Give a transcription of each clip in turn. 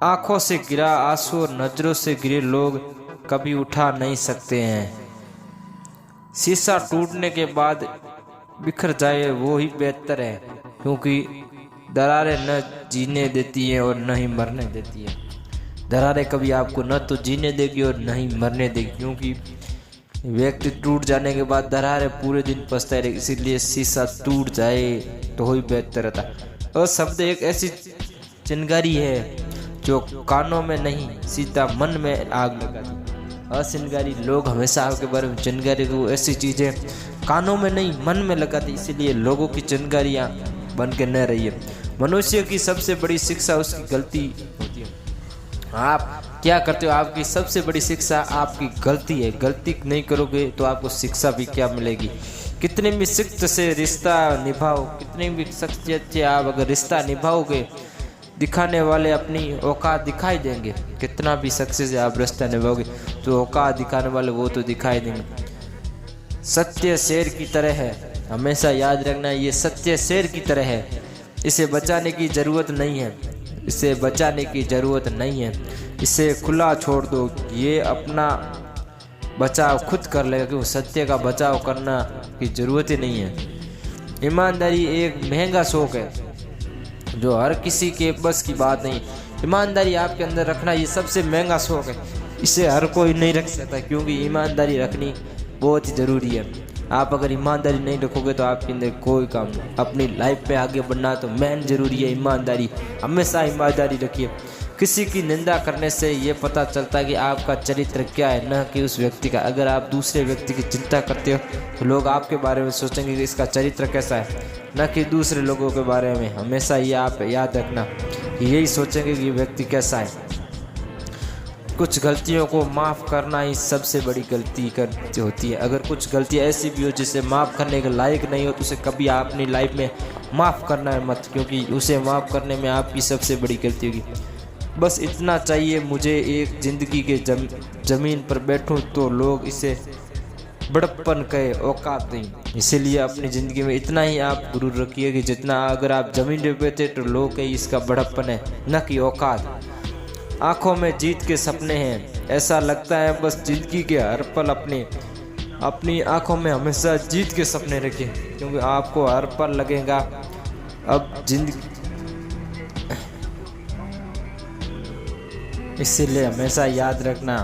आंखों से गिरा आंसू और नजरों से गिरे लोग कभी उठा नहीं सकते हैं। शीशा टूटने के बाद बिखर जाए वो ही बेहतर है, क्योंकि दरारें न जीने देती हैं और न ही मरने देती है। दरारें कभी आपको न तो जीने देगी और न ही मरने देगी, क्योंकि व्यक्ति टूट जाने के बाद दरारें पूरे दिन पछताए रहेगी। इसीलिए शीशा टूट जाए तो ही बेहतर रहता है। और शब्द एक ऐसी चिंगारी है जो कानों में नहीं सीधा मन में आग लगाती। असिंगारी लोग हमेशा आपके बारे में चिंगारी को ऐसी चीजें कानों में नहीं मन में लगाती, इसीलिए लोगों की चिंगारियां बन के न रही है। मनुष्य की सबसे बड़ी शिक्षा उसकी गलती होती है। आप क्या करते हो, आपकी सबसे बड़ी शिक्षा आपकी गलती है। गलती नहीं करोगे तो आपको शिक्षा भी क्या मिलेगी। कितने भी शिक्त से रिश्ता निभाओ, कितनी भी शख्सियत से आप अगर रिश्ता निभाओगे, दिखाने वाले अपनी औकात दिखाई देंगे। कितना भी शख्स से आप रिश्ता निभाओगे तो औकात दिखाने वाले वो तो दिखाई देंगे। सत्य शेर की तरह है, हमेशा याद रखना, ये सत्य शेर की तरह है। इसे बचाने की जरूरत नहीं है, इसे बचाने की जरूरत नहीं है। इसे खुला छोड़ दो, ये अपना बचाव खुद कर लेगा, क्योंकि सत्य का बचाव करना की जरूरत ही नहीं है। ईमानदारी एक महंगा शौक है जो हर किसी के बस की बात नहीं। ईमानदारी आपके अंदर रखना ये सबसे महंगा शौक है, इसे हर कोई नहीं रख सकता, क्योंकि ईमानदारी रखनी बहुत ही ज़रूरी है। आप अगर ईमानदारी नहीं रखोगे तो आपके अंदर कोई काम नहीं। अपनी लाइफ में आगे बढ़ना तो मेन जरूरी है ईमानदारी। हमेशा ईमानदारी रखिए। किसी की निंदा करने से ये पता चलता है कि आपका चरित्र क्या है, न कि उस व्यक्ति का। अगर आप दूसरे व्यक्ति की चिंता करते हो तो लोग आपके बारे में सोचेंगे कि इसका चरित्र कैसा है, न कि दूसरे लोगों के बारे में। हमेशा ये आप याद रखना कि यही सोचेंगे कि ये व्यक्ति कैसा है। कुछ गलतियों को माफ़ करना ही सबसे बड़ी गलती होती है। अगर कुछ गलतियाँ ऐसी भी हो जिसे माफ़ करने के लायक नहीं हो तो उसे कभी आप अपनी लाइफ में माफ़ करना है मत, क्योंकि उसे माफ़ करने में आपकी सबसे बड़ी गलती होगी। बस इतना चाहिए मुझे, एक ज़िंदगी के ज़मीन पर बैठूं तो लोग इसे बड़प्पन कहे, औकात नहीं। इसीलिए अपनी ज़िंदगी में इतना ही आप गुरूर रखिए कि जितना अगर आप ज़मीन पे बैठे तो लोग कहे इसका बड़प्पन है, न कि औकात। आँखों में जीत के सपने हैं, ऐसा लगता है बस ज़िंदगी के हर पल अपनी आँखों में हमेशा जीत के सपने रखें, क्योंकि आपको हर पल लगेगा अब जिंदगी। इसीलिए हमेशा याद रखना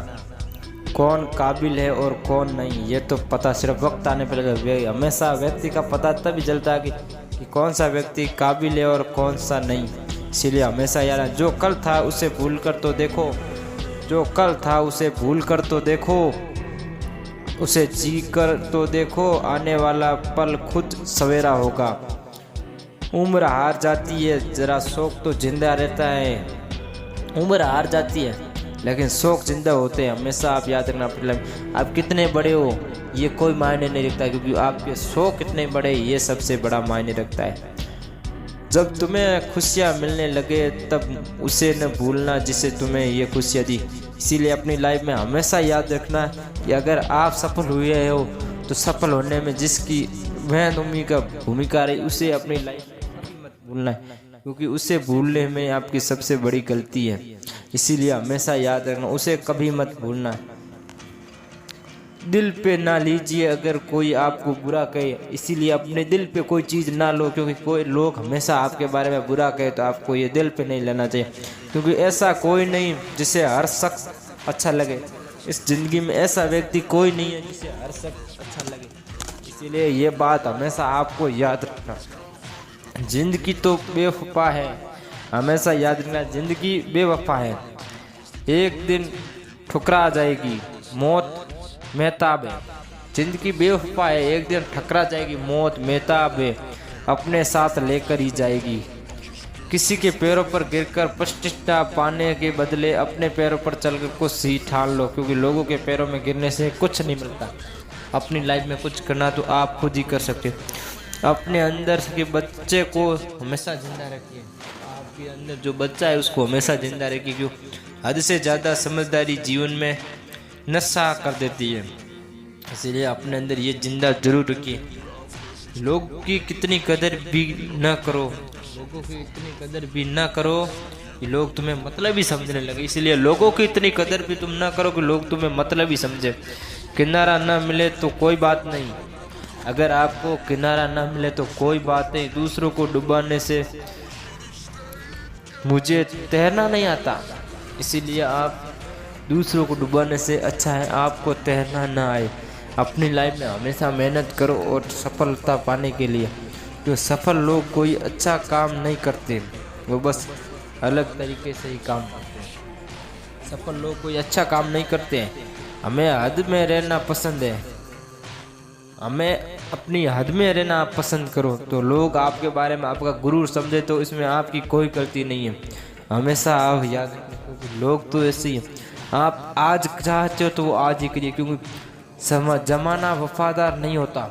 कौन काबिल है और कौन नहीं, ये तो पता सिर्फ वक्त आने पर लगेगा। हमेशा व्यक्ति का पता तभी चलता है कि कौन सा व्यक्ति काबिल है और कौन सा नहीं। इसीलिए हमेशा याद, जो कल था उसे भूल कर तो देखो, जो कल था उसे भूल कर तो देखो, उसे जी कर तो देखो, आने वाला पल खुद सवेरा होगा। उम्र हार जाती है, जरा शौक तो जिंदा रहता है। उम्र हार जाती है लेकिन शौक जिंदा होते हैं। हमेशा आप याद रखना, आप कितने बड़े हो ये कोई मायने नहीं रखता, क्योंकि आपके शौक कितने बड़े ये सबसे बड़ा मायने रखता है। जब तुम्हें खुशियाँ मिलने लगे तब उसे न भूलना जिसे तुम्हें ये खुशियाँ दी। इसीलिए अपनी लाइफ में हमेशा याद रखना कि अगर आप सफल हुए हो तो सफल होने में जिसकी महनूमी का भूमिका रही उसे अपनी लाइफ में मत भूलना है, क्योंकि उसे भूलने में आपकी सबसे बड़ी गलती है। इसीलिए हमेशा याद रखना, उसे कभी मत भूलना। दिल पे ना लीजिए अगर कोई आपको बुरा कहे, इसीलिए अपने दिल पे कोई चीज़ ना लो, क्योंकि कोई लोग हमेशा आपके बारे में बुरा कहे तो आपको ये दिल पे नहीं लेना चाहिए, क्योंकि ऐसा कोई नहीं जिसे हर शख्स अच्छा लगे। इस ज़िंदगी में ऐसा व्यक्ति कोई नहीं है जिसे हर शख्स अच्छा लगे। इसीलिए ये बात हमेशा आपको याद रखना। जिंदगी तो बेवफा है, हमेशा याद रखना, जिंदगी बेवफा है। एक दिन ठुकरा जाएगी, मौत मेहताब है। जिंदगी बेवफा है, एक दिन ठकरा जाएगी, मौत मेहताब है, अपने साथ लेकर ही जाएगी। किसी के पैरों पर गिरकर प्रतिष्ठा पाने के बदले अपने पैरों पर चलकर कुछ ही ठान लो, क्योंकि लोगों के पैरों में गिरने से कुछ नहीं मिलता। अपनी लाइफ में कुछ करना तो आप खुद ही कर सकते हो। अपने अंदर के बच्चे को हमेशा जिंदा रखिए। आपके अंदर जो बच्चा है उसको हमेशा जिंदा रखिए, क्यों हद से ज़्यादा समझदारी जीवन में नशा कर देती है। इसीलिए अपने अंदर ये जिंदा जरूर रखिए। लोगों की कितनी कदर भी न करो, लोगों की इतनी कदर भी न करो कि लोग तुम्हें मतलब ही समझने लगे। इसलिए लोगों की इतनी कदर भी तुम ना करो कि लोग तुम्हें मतलब ही समझे। किनारा ना मिले तो कोई बात नहीं, अगर आपको किनारा ना मिले तो कोई बात नहीं। दूसरों को डुबाने से, मुझे तैरना नहीं आता, इसीलिए आप दूसरों को डुबाने से अच्छा है आपको तैरना ना आए। अपनी लाइफ में हमेशा मेहनत करो और सफलता पाने के लिए। तो सफल लोग कोई अच्छा काम नहीं करते, वो बस अलग तरीके से ही काम करते हैं। सफल लोग कोई अच्छा काम नहीं करते हैं। हमें हद में रहना पसंद है, हमें अपनी हद में रहना आप पसंद करो तो लोग आपके बारे में आपका गुरूर समझे तो इसमें आपकी कोई गलती नहीं है। हमेशा आप याद रखें, क्योंकि लोग तो ऐसे ही हैं। आप आज चाहते हो तो वो आज ही करिए, क्योंकि जमाना वफादार नहीं होता,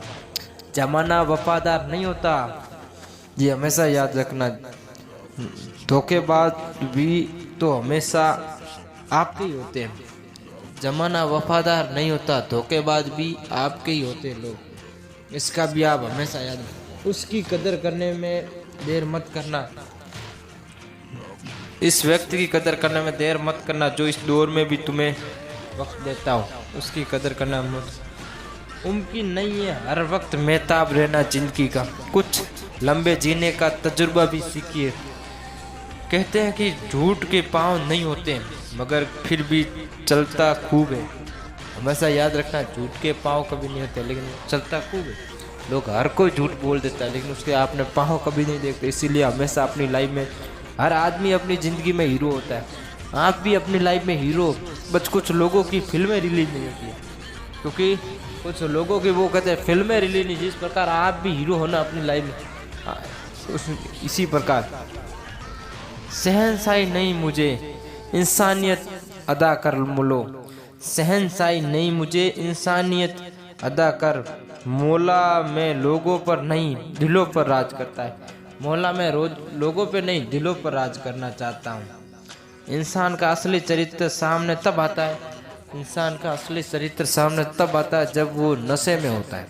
जमाना वफादार नहीं होता, ये हमेशा याद रखना। धोखेबाज भी तो हमेशा आपके ही होते हैं। जमाना वफादार नहीं होता, धोखेबाज भी आपके ही होते हैं लोग, इसका भी आप हमेशा याद रखें। उसकी कदर करने में देर मत करना, इस व्यक्ति की कदर करने में देर मत करना जो इस दौर में भी तुम्हें वक्त देता हो, उसकी कदर करना मत। मुमकिन नहीं है हर वक्त मेहताब रहना जिंदगी का, कुछ लंबे जीने का तजुर्बा भी सीखिए। कहते हैं कि झूठ के पाँव नहीं होते मगर फिर भी चलता खूब है। हमेशा याद रखना, झूठ के पाँव कभी नहीं होते लेकिन चलता खूब है। लोग हर कोई झूठ बोल देता है लेकिन उसके आपने पाँव कभी नहीं देखते। इसीलिए हमेशा अपनी लाइफ में हर आदमी अपनी ज़िंदगी में हीरो होता है, आप भी अपनी लाइफ में हीरो। बस कुछ लोगों की फिल्में रिलीज नहीं होती है, क्योंकि कुछ लोगों की वो कहते हैं फिल्में रिलीज नहीं, जिस प्रकार आप भी हीरो होना अपनी लाइफ में इसी प्रकार। शहनशाही नहीं मुझे इंसानियत अदा कर मोलो, शहनशाही नहीं मुझे इंसानियत अदा कर। मौला मैं लोगों पर नहीं दिलों पर राज करता है। मौला मैं रोज लोगों पे नहीं दिलों पर राज करना चाहता हूँ। इंसान का असली चरित्र सामने तब आता है, इंसान का असली चरित्र सामने तब आता है जब वो नशे में होता है।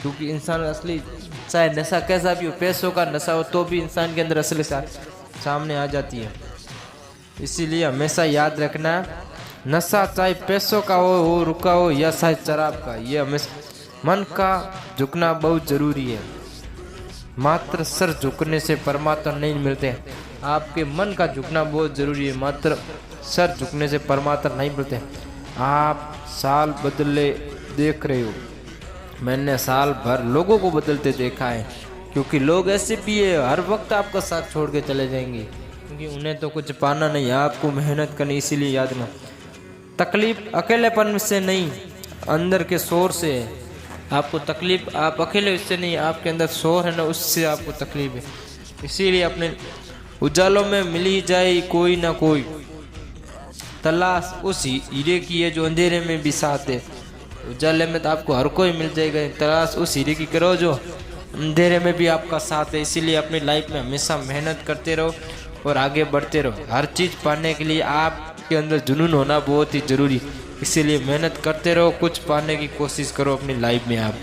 क्योंकि इंसान असली, चाहे नशा कैसा भी हो, पैसों का नशा हो तो भी इंसान के अंदर असली सामने आ जाती है। इसीलिए हमेशा याद रखना, नशा चाहे पैसों का हो रुका हो या शायद शराब का, ये हमेशा मन का झुकना बहुत जरूरी है। मात्र सर झुकने से परमात्मा नहीं मिलते, आपके मन का झुकना बहुत जरूरी है। मात्र सर झुकने से परमात्मा नहीं मिलते। आप साल बदले देख रहे हो, मैंने साल भर लोगों को बदलते देखा है, क्योंकि लोग ऐसे भी है हर वक्त आपका साथ छोड़ के चले जाएंगे, क्योंकि उन्हें तो कुछ पाना नहीं है, आपको मेहनत करनी। इसीलिए याद रखना, तकलीफ अकेलेपन से नहीं अंदर के शोर से है। आपको तकलीफ आप अकेले उससे नहीं, आपके अंदर शोर है ना, उससे आपको तकलीफ है। इसीलिए अपने उजालों में मिली जाए कोई ना कोई, तलाश उस हीरे की है जो अंधेरे में भी साथ है। उजाले में तो आपको हर कोई मिल जाएगा, तलाश उस हीरे की करो जो अंधेरे में भी आपका साथ है। इसीलिए अपनी लाइफ में हमेशा मेहनत करते रहो और आगे बढ़ते रहो। हर चीज़ पाने के लिए आपके अंदर जुनून होना बहुत ही ज़रूरी, इसीलिए मेहनत करते रहो, कुछ पाने की कोशिश करो अपनी लाइफ में आप।